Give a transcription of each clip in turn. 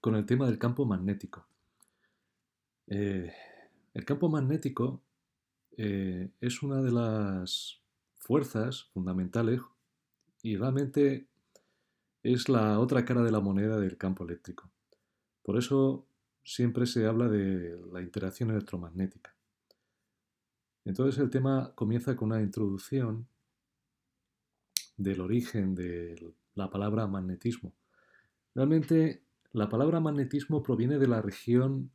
con el tema del campo magnético. Eh, el campo magnético es una de las fuerzas fundamentales y realmente es la otra cara de la moneda del campo eléctrico. Por eso siempre se habla de la interacción electromagnética. Entonces el tema comienza con una introducción del origen de la palabra magnetismo. Realmente la palabra magnetismo proviene de la región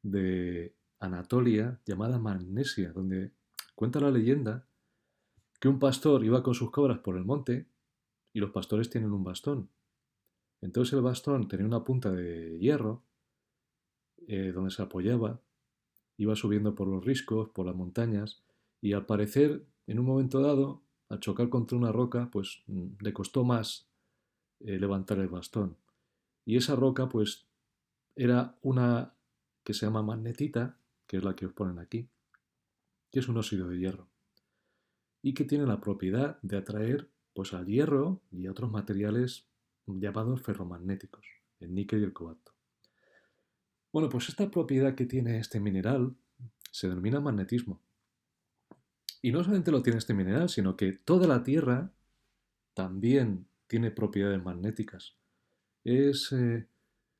de Anatolia llamada Magnesia, donde cuenta la leyenda que un pastor iba con sus cabras por el monte y los pastores tienen un bastón. Entonces el bastón tenía una punta de hierro donde se apoyaba, iba subiendo por los riscos, por las montañas y al parecer en un momento dado, al chocar contra una roca, pues le costó más levantar el bastón. Y esa roca pues era una que se llama magnetita, que es la que os ponen aquí, que es un óxido de hierro y que tiene la propiedad de atraer pues al hierro y a otros materiales llamados ferromagnéticos, el níquel y el cobalto. Bueno, pues esta propiedad que tiene este mineral se denomina magnetismo. Y no solamente lo tiene este mineral, sino que toda la Tierra también tiene propiedades magnéticas. Es,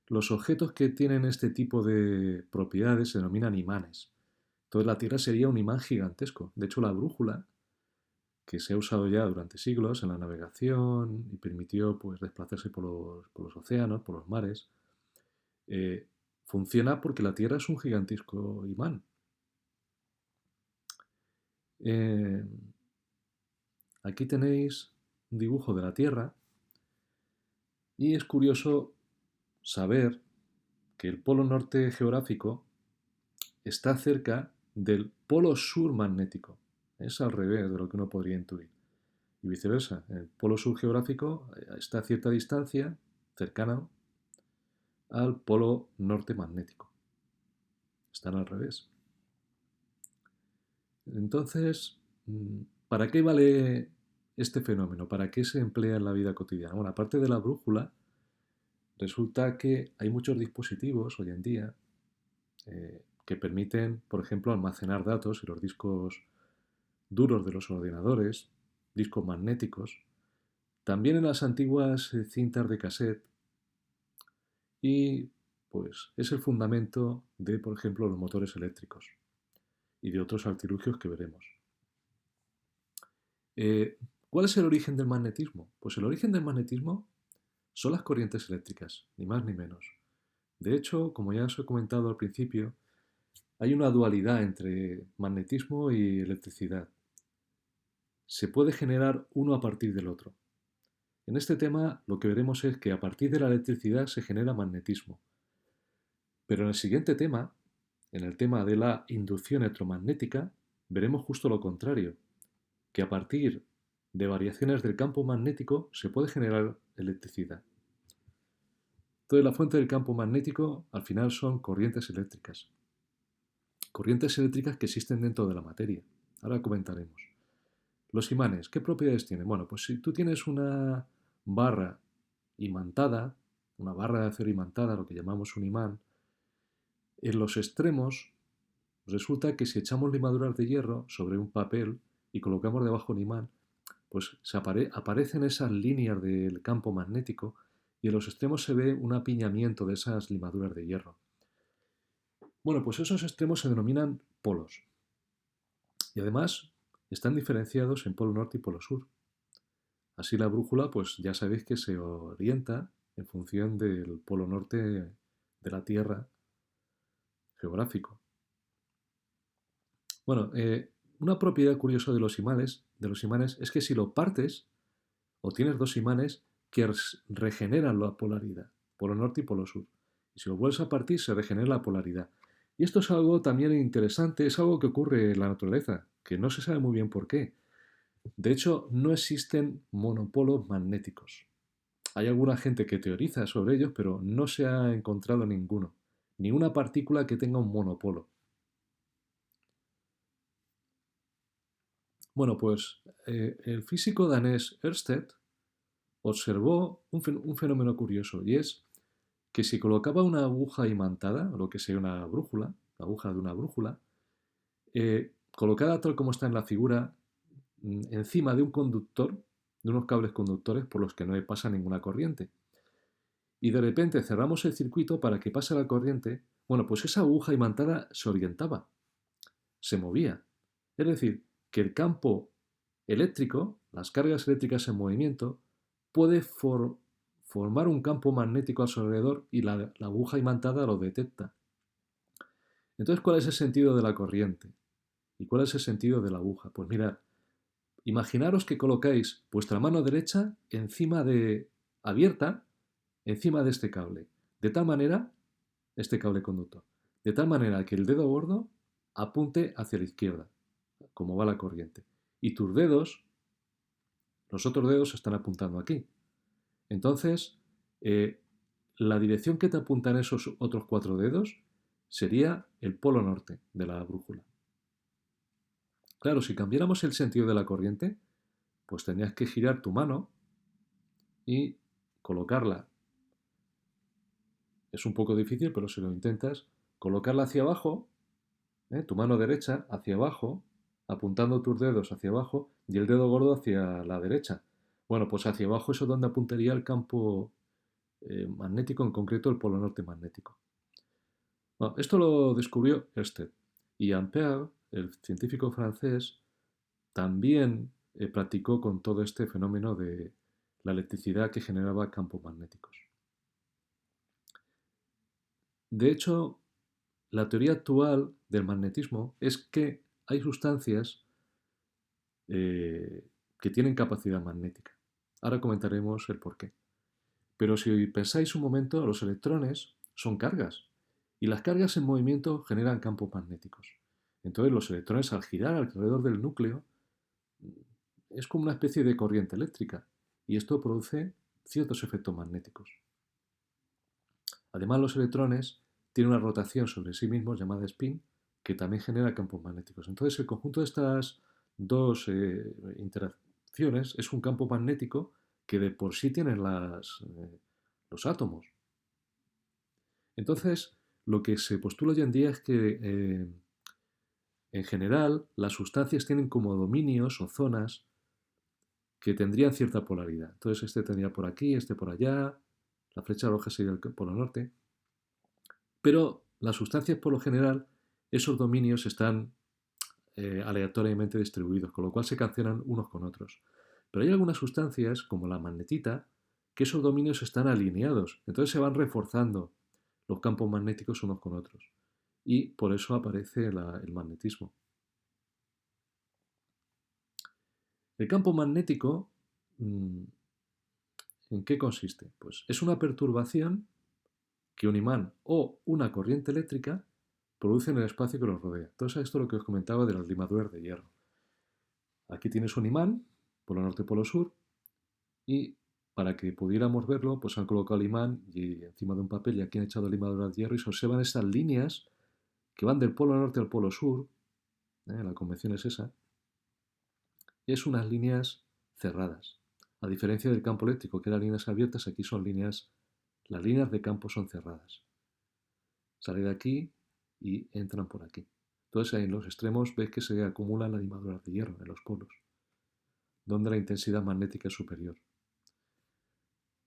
los objetos que tienen este tipo de propiedades se denominan imanes. Entonces la Tierra sería un imán gigantesco. De hecho, la brújula que se ha usado ya durante siglos en la navegación y permitió pues, desplazarse por los océanos, por los mares, eh, funciona porque la Tierra es un gigantesco imán. Eh, Aquí tenéis un dibujo de la Tierra y es curioso saber que el polo norte geográfico está cerca del polo sur magnético. Es al revés de lo que uno podría intuir. Y viceversa, el polo sur geográfico está a cierta distancia, cercana al polo norte magnético. Están al revés. Entonces, ¿para qué vale este fenómeno? ¿Para qué se emplea en la vida cotidiana? Bueno, aparte de la brújula, resulta que hay muchos dispositivos hoy en día que permiten, por ejemplo, almacenar datos en los discos duros de los ordenadores, discos magnéticos, también en las antiguas cintas de cassette y pues es el fundamento de, por ejemplo, los motores eléctricos y de otros artilugios que veremos. Eh, ¿Cuál es el origen del magnetismo? Pues el origen del magnetismo son las corrientes eléctricas, ni más ni menos. De hecho, como ya os he comentado al principio, hay una dualidad entre magnetismo y electricidad. Se puede generar uno a partir del otro. En este tema lo que veremos es que a partir de la electricidad se genera magnetismo. Pero en el siguiente tema, en el tema de la inducción electromagnética, veremos justo lo contrario, que a partir de variaciones del campo magnético se puede generar electricidad. Entonces la fuente del campo magnético al final son corrientes eléctricas que existen dentro de la materia. Ahora comentaremos. Los imanes, ¿qué propiedades tienen? Bueno, pues si tú tienes una barra imantada, una barra de acero imantada, lo que llamamos un imán, en los extremos resulta que si echamos limaduras de hierro sobre un papel y colocamos debajo un imán, pues aparecen esas líneas del campo magnético y en los extremos se ve un apiñamiento de esas limaduras de hierro. Bueno, pues esos extremos se denominan polos y además están diferenciados en polo norte y polo sur. Así la brújula, pues ya sabéis que se orienta en función del polo norte de la Tierra geográfico. Bueno, una propiedad curiosa de los imanes es que si lo partes, o tienes dos imanes que regeneran la polaridad, polo norte y polo sur. Y si lo vuelves a partir, se regenera la polaridad. Y esto es algo también interesante, es algo que ocurre en la naturaleza, que no se sabe muy bien por qué. De hecho, no existen monopolos magnéticos. Hay alguna gente que teoriza sobre ellos, pero no se ha encontrado ninguno, ni una partícula que tenga un monopolo. Bueno, pues el físico danés Ørsted observó un fenómeno curioso y es que si colocaba una aguja imantada, o lo que sea una brújula, la aguja de una brújula, colocada tal como está en la figura, encima de un conductor, de unos cables conductores por los que no pasa ninguna corriente. Y de repente cerramos el circuito para que pase la corriente, bueno, pues esa aguja imantada se orientaba, se movía. Es decir, que el campo eléctrico, las cargas eléctricas en movimiento, puede formar un campo magnético a su alrededor y la aguja imantada lo detecta. Entonces, ¿cuál es el sentido de la corriente? ¿Y cuál es el sentido de la aguja? Pues mirad, imaginaros que colocáis vuestra mano derecha abierta, encima de este cable, de tal manera, este cable conductor, de tal manera que el dedo gordo apunte hacia la izquierda, como va la corriente. Y tus dedos, los otros dedos están apuntando aquí. Entonces, eh, la dirección que te apuntan esos otros 4 dedos sería el polo norte de la brújula. Claro, si cambiáramos el sentido de la corriente, pues tendrías que girar tu mano y colocarla. Es un poco difícil, pero si lo intentas, colocarla hacia abajo, tu mano derecha hacia abajo, apuntando tus dedos hacia abajo y el dedo gordo hacia la derecha. Bueno, pues hacia abajo eso es donde apuntaría el campo magnético, en concreto el polo norte magnético. Bueno, esto lo descubrió Ørsted y Ampère, el científico francés, también practicó con todo este fenómeno de la electricidad que generaba campos magnéticos. De hecho, la teoría actual del magnetismo es que hay sustancias que tienen capacidad magnética. Ahora comentaremos el porqué. Pero si pensáis un momento, los electrones son cargas y las cargas en movimiento generan campos magnéticos. Entonces los electrones al girar alrededor del núcleo es como una especie de corriente eléctrica y esto produce ciertos efectos magnéticos. Además los electrones tienen una rotación sobre sí mismos llamada spin que también genera campos magnéticos. Entonces el conjunto de estas dos interacciones es un campo magnético que de por sí tienen los átomos. Entonces, lo que se postula hoy en día es que, en general, las sustancias tienen como dominios o zonas que tendrían cierta polaridad. Entonces, este tendría por aquí, este por allá, la flecha roja sería el polo norte. Pero las sustancias, por lo general, esos dominios están aleatoriamente distribuidos, con lo cual se cancelan unos con otros. Pero hay algunas sustancias, como la magnetita, que esos dominios están alineados, entonces se van reforzando los campos magnéticos unos con otros. Y por eso aparece el magnetismo. El campo magnético, ¿en qué consiste? Pues es una perturbación que un imán o una corriente eléctrica produce en el espacio que los rodea. Entonces, esto es lo que os comentaba de las limaduras de hierro. Aquí tienes un imán, polo norte, polo sur, y para que pudiéramos verlo, pues han colocado el imán y encima de un papel y aquí han echado limaduras de hierro y se observan estas líneas que van del polo norte al polo sur, la convención es esa, es unas líneas cerradas. A diferencia del campo eléctrico, que eran líneas abiertas, aquí son las líneas de campo son cerradas. Sale de aquí y entran por aquí. Entonces en los extremos ves que se acumulan las limaduras de hierro en los polos, donde la intensidad magnética es superior.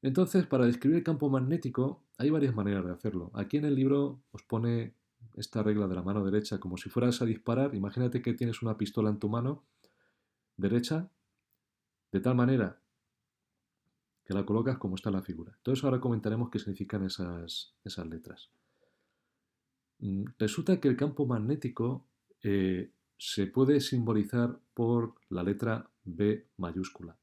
Entonces, para describir el campo magnético hay varias maneras de hacerlo. Aquí en el libro os pone esta regla de la mano derecha como si fueras a disparar. Imagínate que tienes una pistola en tu mano derecha, de tal manera que la colocas como está en la figura. Entonces ahora comentaremos qué significan esas letras. Resulta que el campo magnético se puede simbolizar por la letra B mayúscula.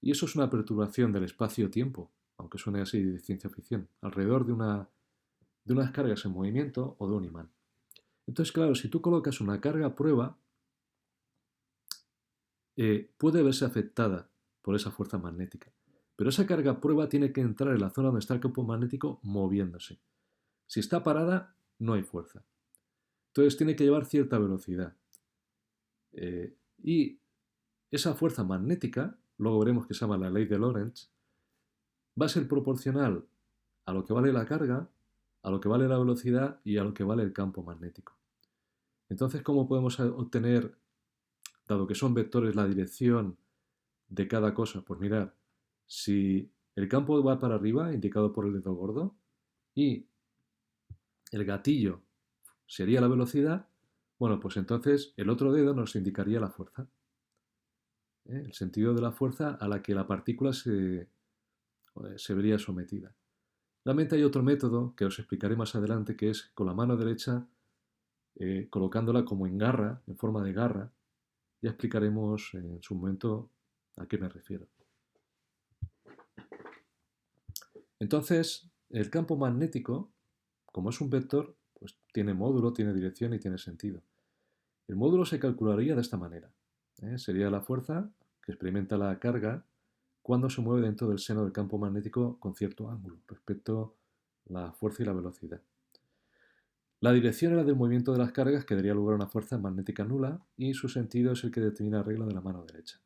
Y eso es una perturbación del espacio-tiempo, aunque suene así de ciencia ficción, alrededor de unas cargas en movimiento o de un imán. Entonces, claro, si tú colocas una carga a prueba, puede verse afectada por esa fuerza magnética. Pero esa carga a prueba tiene que entrar en la zona donde está el campo magnético moviéndose. Si está parada, no hay fuerza. Entonces tiene que llevar cierta velocidad. Y esa fuerza magnética, luego veremos que se llama la ley de Lorentz, va a ser proporcional a lo que vale la carga, a lo que vale la velocidad y a lo que vale el campo magnético. Entonces, ¿cómo podemos obtener, dado que son vectores, la dirección de cada cosa? Pues mirar, si el campo va para arriba, indicado por el dedo gordo, y el gatillo sería la velocidad, bueno, pues entonces el otro dedo nos indicaría la fuerza, ¿eh? El sentido de la fuerza a la que la partícula se vería sometida. Realmente hay otro método que os explicaré más adelante, que es con la mano derecha colocándola como en garra, en forma de garra. Ya explicaremos en su momento a qué me refiero. Entonces, el campo magnético, como es un vector, pues tiene módulo, tiene dirección y tiene sentido. El módulo se calcularía de esta manera. Sería la fuerza que experimenta la carga cuando se mueve dentro del seno del campo magnético con cierto ángulo respecto a la fuerza y la velocidad. La dirección era del movimiento de las cargas que daría lugar a una fuerza magnética nula y su sentido es el que determina la regla de la mano derecha.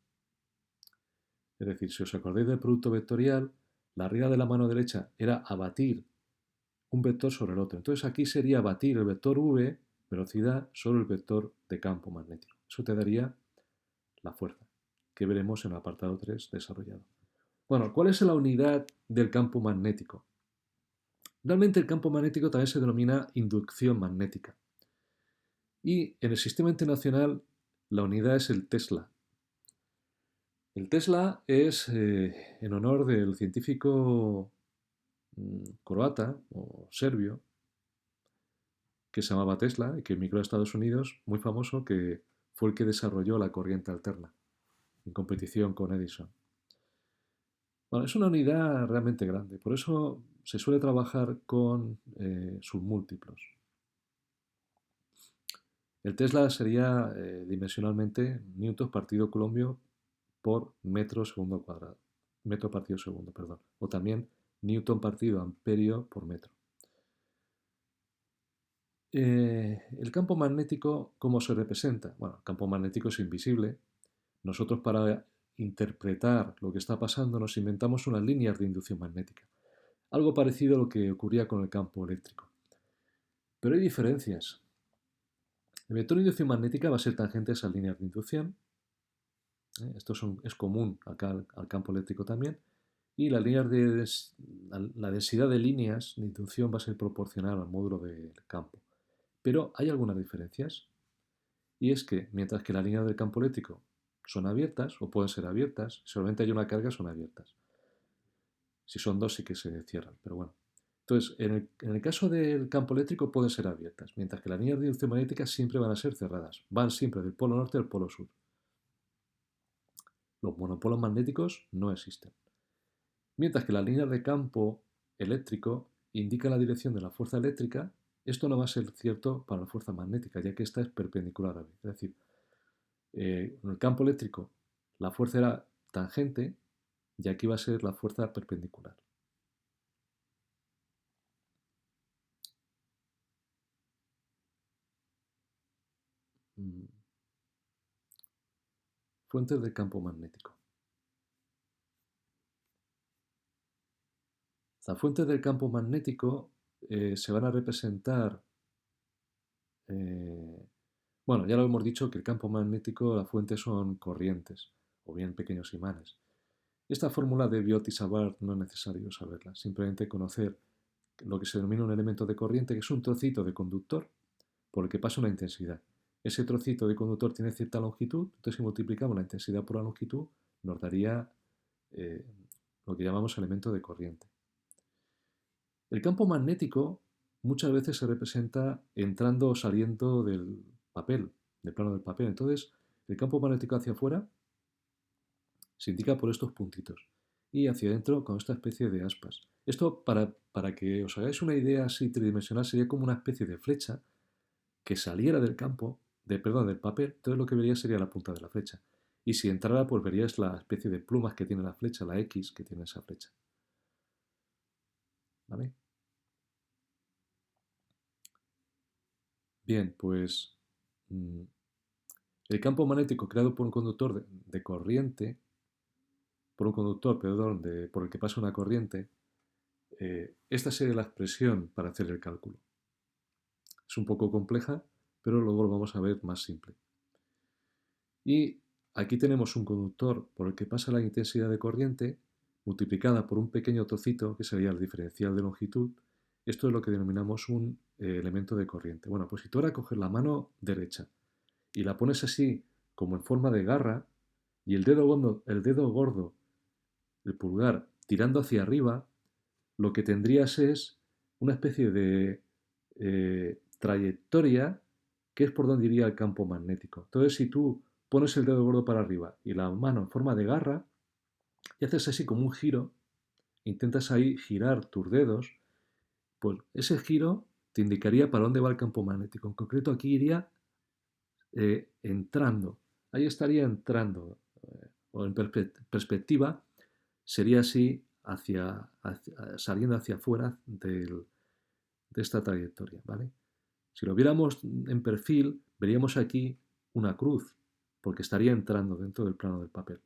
Es decir, si os acordáis del producto vectorial, la regla de la mano derecha era abatir un vector sobre el otro. Entonces aquí sería abatir el vector v, velocidad, sobre el vector de campo magnético. Eso te daría la fuerza, que veremos en el apartado 3 desarrollado. Bueno, ¿cuál es la unidad del campo magnético? Realmente el campo magnético también se denomina inducción magnética. Y en el sistema internacional la unidad es el Tesla. El Tesla es en honor del científico croata o serbio que se llamaba Tesla y que emigró a Estados Unidos, muy famoso, que fue el que desarrolló la corriente alterna en competición con Edison. Bueno, es una unidad realmente grande, por eso se suele trabajar con submúltiplos. El Tesla sería dimensionalmente newtons partido coulombio por metro segundo cuadrado, metro partido segundo, perdón, o también newton partido amperio por metro. El campo magnético, ¿cómo se representa? Bueno, el campo magnético es invisible. Nosotros para interpretar lo que está pasando nos inventamos unas líneas de inducción magnética. Algo parecido a lo que ocurría con el campo eléctrico. Pero hay diferencias. El vector de inducción magnética va a ser tangente a esas líneas de inducción. Esto es común acá al campo eléctrico también. Y la densidad de líneas de inducción va a ser proporcional al módulo del campo. Pero hay algunas diferencias. Y es que mientras que las líneas del campo eléctrico son abiertas o pueden ser abiertas, si solamente hay una carga son abiertas. Si son dos sí que se cierran, pero bueno. Entonces, en el caso del campo eléctrico pueden ser abiertas, mientras que las líneas de inducción magnética siempre van a ser cerradas. Van siempre del polo norte al polo sur. Los monopolos magnéticos no existen. Mientras que las líneas de campo eléctrico indican la dirección de la fuerza eléctrica, esto no va a ser cierto para la fuerza magnética, ya que esta es perpendicular a B. Es decir, en el campo eléctrico la fuerza era tangente y aquí va a ser la fuerza perpendicular. Fuentes del campo magnético. Las fuentes del campo magnético se van a representar, bueno, ya lo hemos dicho que el campo magnético, las fuentes son corrientes o bien pequeños imanes. Esta fórmula de Biot y Savart no es necesario saberla, simplemente conocer lo que se denomina un elemento de corriente, que es un trocito de conductor por el que pasa una intensidad. Ese trocito de conductor tiene cierta longitud, entonces si multiplicamos la intensidad por la longitud nos daría eh, lo que llamamos elemento de corriente. El campo magnético muchas veces se representa entrando o saliendo del papel, del plano del papel. Entonces, el campo magnético hacia afuera se indica por estos puntitos y hacia adentro con esta especie de aspas. Esto, para que os hagáis una idea así tridimensional, sería como una especie de flecha que saliera del campo, del papel, entonces lo que verías sería la punta de la flecha. Y si entrara, pues verías la especie de plumas que tiene la flecha, la X que tiene esa flecha. ¿Vale? Bien, pues el campo magnético creado por un conductor de corriente, por un conductor, perdón, por el que pasa una corriente, Esta sería la expresión para hacer el cálculo. Es un poco compleja, pero luego lo vamos a ver más simple. Y aquí tenemos un conductor por el que pasa la intensidad de corriente multiplicada por un pequeño trocito, que sería el diferencial de longitud. Esto es lo que denominamos un elemento de corriente. Bueno, pues si tú ahora coges la mano derecha y la pones así, como en forma de garra, y el dedo gordo, el pulgar, tirando hacia arriba, lo que tendrías es una especie de trayectoria que es por donde iría el campo magnético. Entonces, si tú pones el dedo gordo para arriba y la mano en forma de garra y haces así como un giro, intentas ahí girar tus dedos, pues ese giro te indicaría para dónde va el campo magnético. En concreto, aquí iría entrando. Ahí estaría entrando. O en perspectiva, sería así saliendo hacia afuera de esta trayectoria, ¿vale? Si lo viéramos en perfil, veríamos aquí una cruz, porque estaría entrando dentro del plano del papel,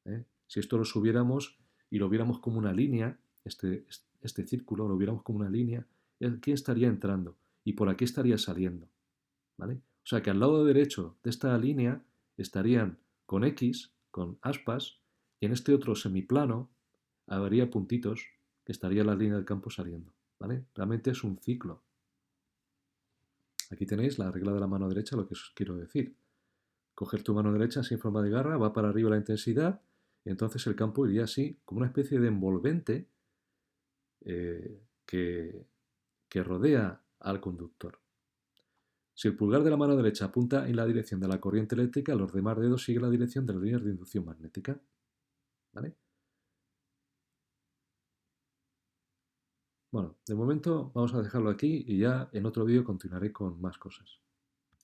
¿eh? Si esto lo subiéramos y lo viéramos como una línea, este círculo lo viéramos como una línea, aquí estaría entrando y por aquí estaría saliendo, ¿vale? O sea que al lado derecho de esta línea estarían con X, con aspas, y en este otro semiplano habría puntitos que estaría la línea del campo saliendo, ¿vale? Realmente es un ciclo. Aquí tenéis la regla de la mano derecha, lo que os quiero decir. Coger tu mano derecha así en forma de garra, va para arriba la intensidad, y entonces el campo iría así, como una especie de envolvente eh, que, que rodea al conductor. Si el pulgar de la mano derecha apunta en la dirección de la corriente eléctrica, los demás dedos siguen la dirección de las líneas de inducción magnética. ¿Vale? Bueno, de momento vamos a dejarlo aquí y ya en otro vídeo continuaré con más cosas.